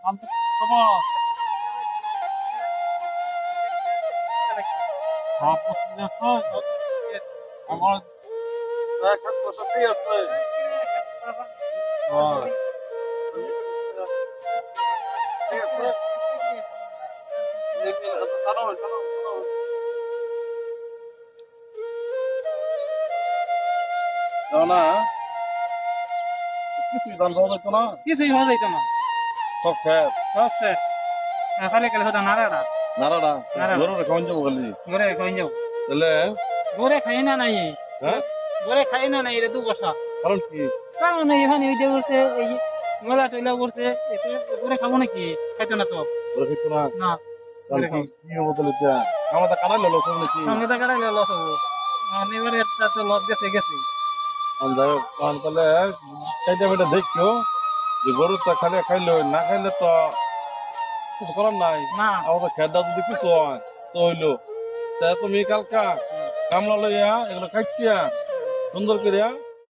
খবর সব প্রস্তুতি আছে আমার দেখা প্রস্তুতি আছে ঠিক আছে না কিছুই দান হওয়া যেত না কিছুই হওয়া যাইতো না সব খেত সব শেষ খালি খালি হতো নাড়াটা নাড়াটা নাড়া। গরুরে খাওয়ান যাবো খালি ঘরে খাই যাও তাহলে ঘরে খাই না নাই হ্যাঁ ঘরে খাই না নাই এটা 2 বছর কারণ কি কারণ এখানে ওই যে করছে এই মেলা টইলা করছে ঘরে খাবো নাকি খাইতো না তো ওরা খেতো না না ঘরে খাই কি হবো তাহলে আমার তো কাটাই লোক নাকি সামনে তো কাটাই লস হবো এবারে একটা তো লস গেছে গেছে যাই হোক তাহলে খাইতে বেটা দেখছো যে গরুটা খালি খাইলো না খাইলে তো কিছু করার নাই না আমাদের খেদা যদি কিছু হয় তো হইলো তা তুমি কালকা কামলা লইয়া এগুলো খাইছিয়া সুন্দর করিয়া